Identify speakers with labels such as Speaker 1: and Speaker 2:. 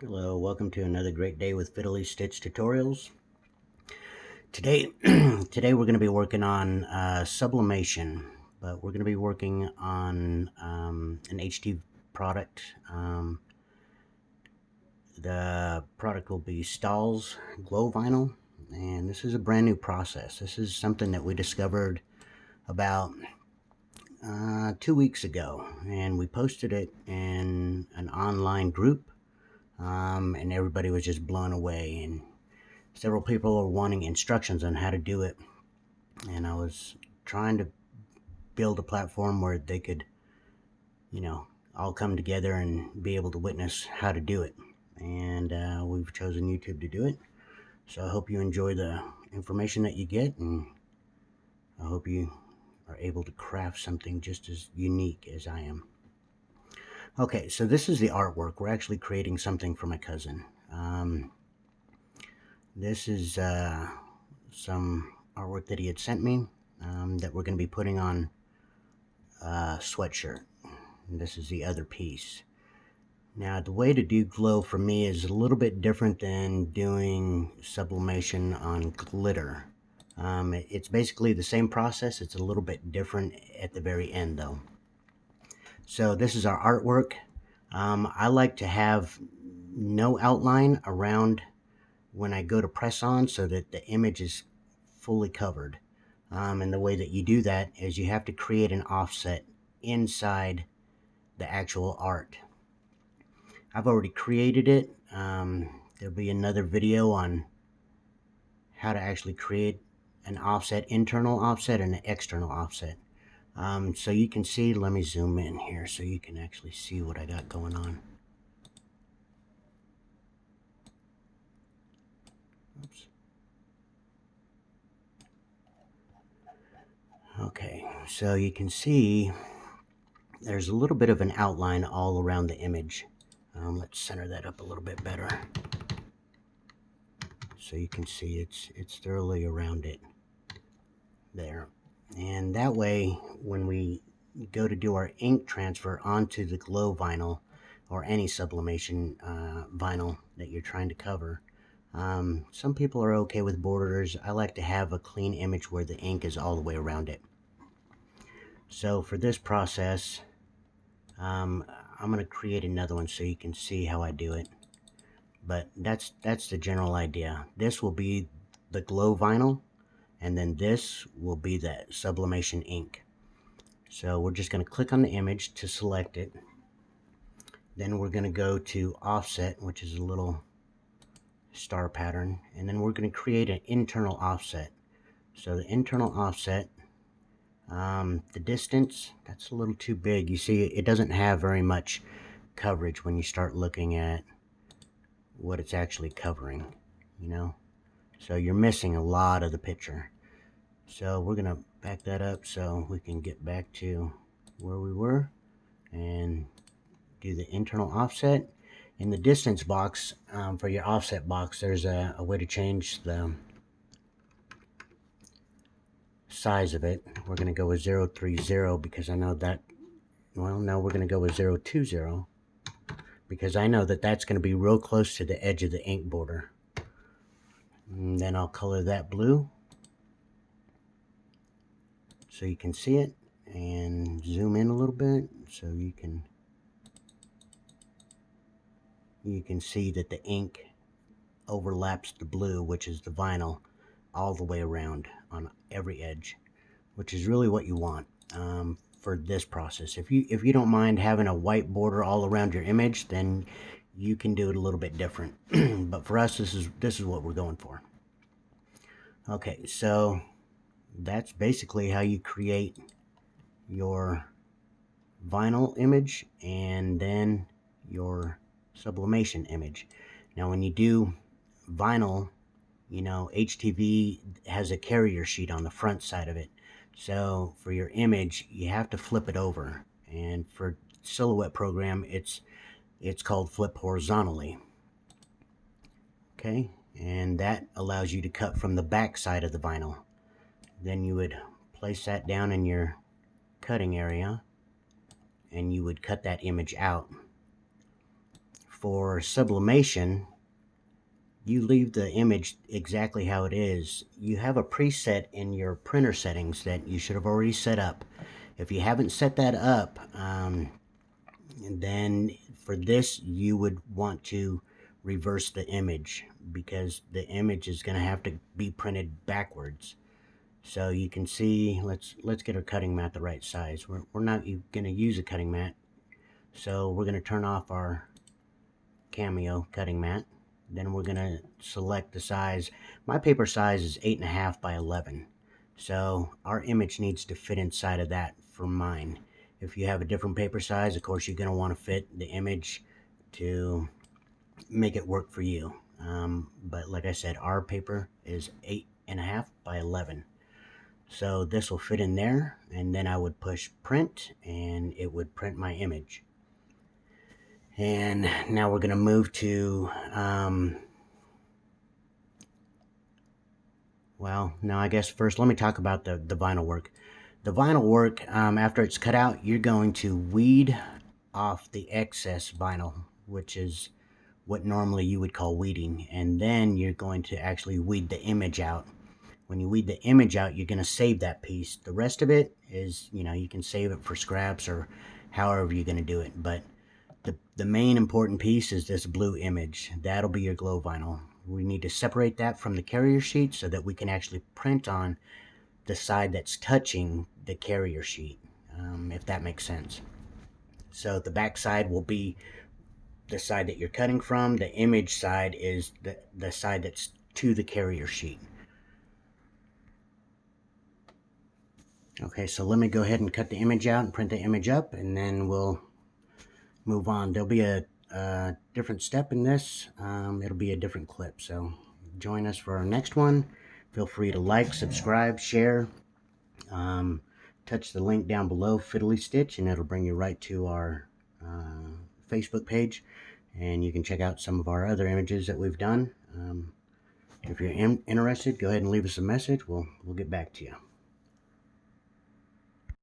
Speaker 1: Hello, welcome to another great day with Fiddly Stitch tutorials. Today, today we're going to be working on sublimation, but we're going to be working on an HTV product. The product will be Stahl's Glow Vinyl, and this is a brand new process. This is something that we discovered about 2 weeks ago, and we posted it in an online group, and everybody was just blown away. And several people are wanting instructions on how to do it, and I was trying to build a platform where they could, all come together and be able to witness how to do it. And we've chosen YouTube to do it. So I hope you enjoy the information that you get, and I hope you are able to craft something just as unique as I am. Okay, so this is the artwork. We're actually creating something for my cousin. This is some artwork that he had sent me that we're going to be putting on a sweatshirt. And this is the other piece. Now, the way to do glow for me is a little bit different than doing sublimation on glitter. It's basically the same process. It's a little bit different at the very end, though. So this is our artwork. I like to have no outline around when I go to press on so that the image is fully covered. And the way that you do that is you have to create an offset inside the actual art. I've already created it. There'll be another video on how to actually create an offset, internal offset and an external offset. So you can see, let me zoom in here so you can actually see what I got going on. Oops. Okay, so you can see there's a little bit of an outline all around the image. Let's center that up a little bit better. So you can see it's thoroughly around it there. And that way, when we go to do our ink transfer onto the glow vinyl or any sublimation vinyl that you're trying to cover, some people are okay with borders. I like to have a clean image where the ink is all the way around it. So for this process, I'm going to create another one so you can see how I do it. But that's the general idea. This will be the glow vinyl, and then this will be the sublimation ink. So we're just going to click on the image to select it. Then we're going to go to offset, which is a little star pattern, and then we're going to create an internal offset. So the internal offset, the distance, that's a little too big. You see, it doesn't have very much coverage when you start looking at what it's actually covering, so you're missing a lot of the picture. So we're gonna back that up so we can get back to where we were and do the internal offset. In the distance box, for your offset box, there's a way to change the size of it. We're gonna go with 030 because I know that, well, no, we're gonna go with 020 because I know that that's gonna be real close to the edge of the ink border. And then I'll color that blue so you can see it, and zoom in a little bit so you can see that the ink overlaps the blue, which is the vinyl, all the way around on every edge, which is really what you want for this process. If you don't mind having a white border all around your image, then you can do it a little bit different. But for us, this is what we're going for. Okay, so that's basically how you create your vinyl image and then your sublimation image. Now when you do vinyl, HTV has a carrier sheet on the front side of it. So for your image, you have to flip it over. And for Silhouette program, it's called flip horizontally. Okay, and that allows you to cut from the back side of the vinyl. Then you would place that down in your cutting area, and you would cut that image out for sublimation, you leave the image exactly how it is. You have a preset in your printer settings that you should have already set up. If you haven't set that up, then for this you would want to reverse the image, because the image is going to have to be printed backwards. So you can see, let's get our cutting mat the right size. We're not going to use a cutting mat, so we're going to turn off our cameo cutting mat. Then we're going to select the size. My paper size is 8.5 by 11, so our image needs to fit inside of that for mine. If you have a different paper size, of course you're going to want to fit the image to make it work for you. But like I said, our paper is 8.5 by 11. So this will fit in there, and then I would push print and it would print my image. And now we're going to move to, well, now I guess first let me talk about the vinyl work. The vinyl work, after it's cut out, you're going to weed off the excess vinyl, which is what normally you would call weeding, and then you're going to actually weed the image out. When you weed the image out, you're going to save that piece. The rest of it is, you can save it for scraps or however you're going to do it. But the main important piece is this blue image. That'll be your glow vinyl. We need to separate that from the carrier sheet so that we can actually print on the side that's touching the carrier sheet, if that makes sense. So the back side will be the side that you're cutting from. The image side is the side that's to the carrier sheet. Okay, so let me go ahead and cut the image out and print the image up, and then we'll move on. There'll be a different step in this. It'll be a different clip, so join us for our next one. Feel free to like, subscribe, share. Touch the link down below, Fiddly Stitch, and it'll bring you right to our Facebook page, and you can check out some of our other images that we've done. If you're interested, go ahead and leave us a message. We'll get back to you.